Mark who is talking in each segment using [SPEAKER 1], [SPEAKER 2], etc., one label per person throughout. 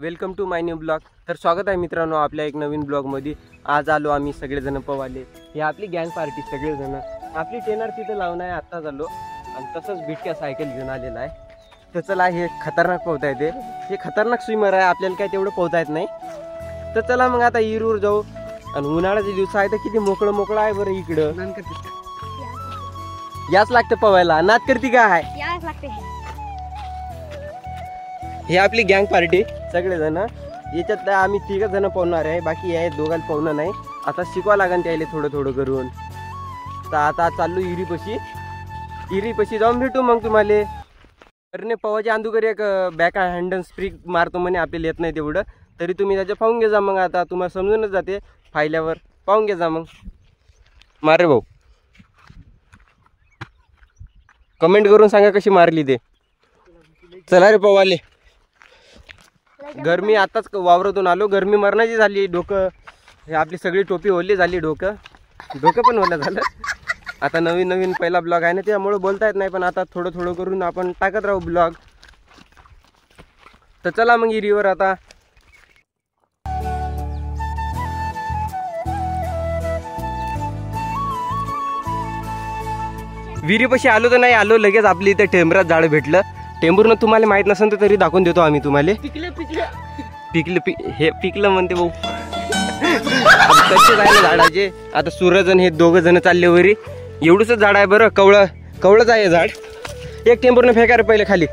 [SPEAKER 1] Welcome to my new blog. तर स्वागत आहे मित्रांनो आपल्या एक नवीन ब्लॉगमध्ये। आज आलो आम्ही सगळेजण पवाले, हे आपली गँग पार्टी सगळेजण। आपली टेनर तिथं लावून आहे, आत्ताच आलो आणि तसंच बिटक्या सायकल घेऊन आलेला आहे। तर चला, हे खतरनाक पोहता येते, हे खतरनाक स्विमर आहे, आपल्याला काय तेवढं पोहता येत नाही। तर चला मग आता इरूर जाऊ। आणि उन्हाळ्याचे दिवस आहे तर किती मोकळं मोकळं आहे बरं इकडं। याच लागतं पवायला, नाद करती का आहे
[SPEAKER 2] याच लागते।
[SPEAKER 1] हे आपली गँग पार्टी सगळेजण, याच्यात आम्ही 3 जण पोहणार आहे, बाकी आहे दोघांना पोहणं नाही। आता शिकवा लागेल त्याला थोडं थोडं करून। तर आता चाललो इरीपशी जाऊन भेटू मग तुम्हाला। अरे पवाच्या अंदूकर एक बॅक हँडल स्प्रिक मारतो म्हणे, आपल्याला येत नाही तेवढं, तरी तुम्ही त्याच्या पाहून घे जा। मग आता तुम्हाला समजूनच जाते, फायल्यावर पाहून घे जा मग। मारे भाऊ कमेंट करून सांगा कशी मारली ते। चला रे पवाले, गरमी आताच वावरातून आलो, गरमी मरणाची झाली। डोकं हे आपली सगळी टोपी ओली झाली, डोकं पण ओलं झालं। आता नवीन पहिला ब्लॉग आहे ना, त्यामुळे बोलता येत नाही, पण आता थोडं थोडं करून आपण टाकत राहू ब्लॉग। तर चला मग इरीवर आता। विहिरीपाशी आलो तर नाही आलो, लगेच आपली इथे टेंबरात झाड भेटलं। टेंबूरनं तुम्हाला माहित नसेल तर तरी दाखवून देतो आम्ही तुम्हाला। हे पिकलं म्हणते भाऊ। कच्चे जायला झाडाचे। आता सूरज आणि हे 2 जण चालले वरी। एवढंच झाड आहे बरं, कवळच आहे झाड। एक टेंबूरनं फेका रे पहिले खाली,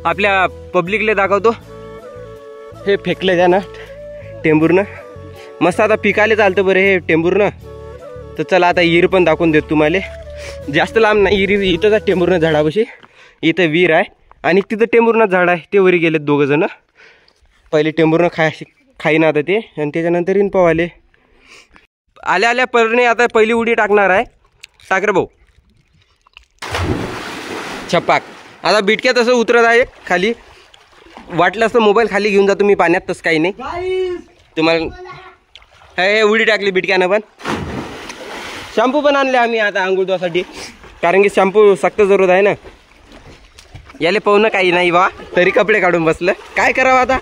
[SPEAKER 1] आपल्या पब्लिकला दाखवतो। हे फेकलं द्या ना टेंबूरनं, मस्त आता पिकाले चालतं बरं हे टेंबूरनं। तर चला आता इर पण दाखवून देतो तुम्हाला। जास्त लांब नाही, इरी इथंच टेंबूरनं झाडापाशी, इथं विहीर आहे आणि तिथं टेंबूरनं झाड आहे, ते वरी गेलेत 2 जण। पहिले टेंबूरनं खाईना आता ते, आणि त्याच्यानंतर इन पवाले आल्या परने आता पहिली उडी टाकणार आहे। टाक रे भाऊ, छपाक। आता बिटक्या तसं उतरत आहे खाली, वाटलं असतं मोबाईल खाली घेऊन जा तुम्ही पाण्यात, तसं काही नाही तुम्हाला। हे उडी टाकली बिटक्यानं, पण शॅम्पू पण आणले आम्ही आता आंघोळ धुवासाठी, कारण की शॅम्पू सक्त जरूरत आहे ना। याले पाहुणं काही नाही बा, तरी कपडे काढून बसलं, काय करावं आता।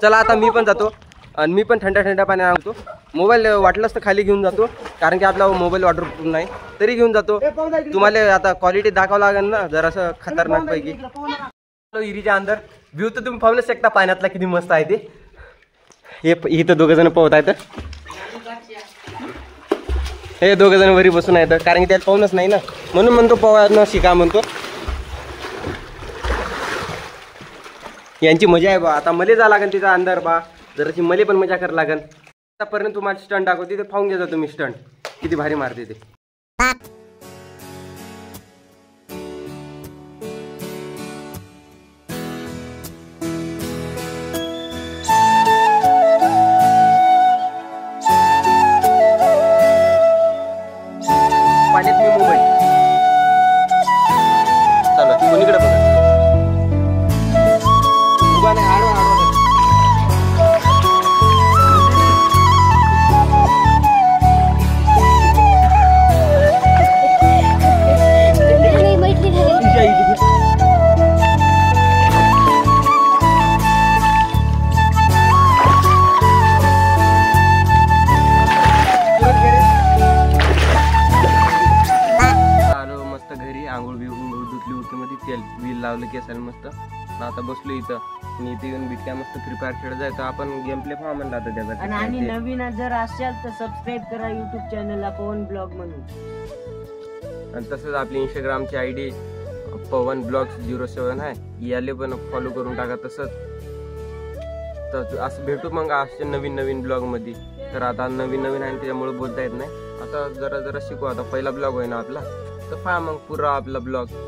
[SPEAKER 1] चला आता मी पण जातो, आणि मी पण थंडा पाणी आणतो। मोबाईल वाटलंच तर खाली घेऊन जातो, कारण की आपला मोबाईल वॉटरप्रूफ नाही, तरी घेऊन जातो। तुम्हाला आता क्वालिटी दाखवावं लागेल ना जरासं खतरनाक पैकी। इरीच्या अंदर व्ह्यू तर तुम्ही पाहूनच शकता पाण्यातला, किती मस्त आहे ते। हे इथं 2 जण पोहत आहेत, हे 2 जण वरी बसून आहेत, कारण की त्याला पाहूनच नाही ना, म्हणून म्हणतो पोहायला शिका म्हणतो। यांची मजा आहे बा। आता मले जा लागेल तिचा अंदर बा, जराशी मले पण मजा करावं लागेल। आतापर्यंत तुम्हाला स्टंट दाखवते, ते पाहून घ्या तुम्ही स्टंट किती भारी मारते ते। पाण्यात मी मोबाईल चला, कोणीकडे बघा, उभा नाही, आडवा तेल व्हील लावलं की असेल मस्त। आता बसलो इथं, आणि इथे येऊन बिटक्या मस्त फ्री फायर खेळत जायचं आपण, गेम प्ले फार म्हणलं आता त्याचा।
[SPEAKER 3] आणि नवीन जर असाल तर सबस्क्राईब करा YouTube चॅनलला पवन ब्लॉग म्हणून।
[SPEAKER 1] आणि तसंच आपली इंस्टाग्रामची ID पवन ब्लॉग्स 07 आहे, याले पण फॉलो करून टाका। तसंच तर असं भेटू मग असे नवीन ब्लॉग मध्ये। तर आता नवीन आहे त्याच्यामुळे बोलता येत नाही, आता जरा शिकू। आता पहिला ब्लॉग होय ना आपला, तर पहा मग पुरा आपला ब्लॉग।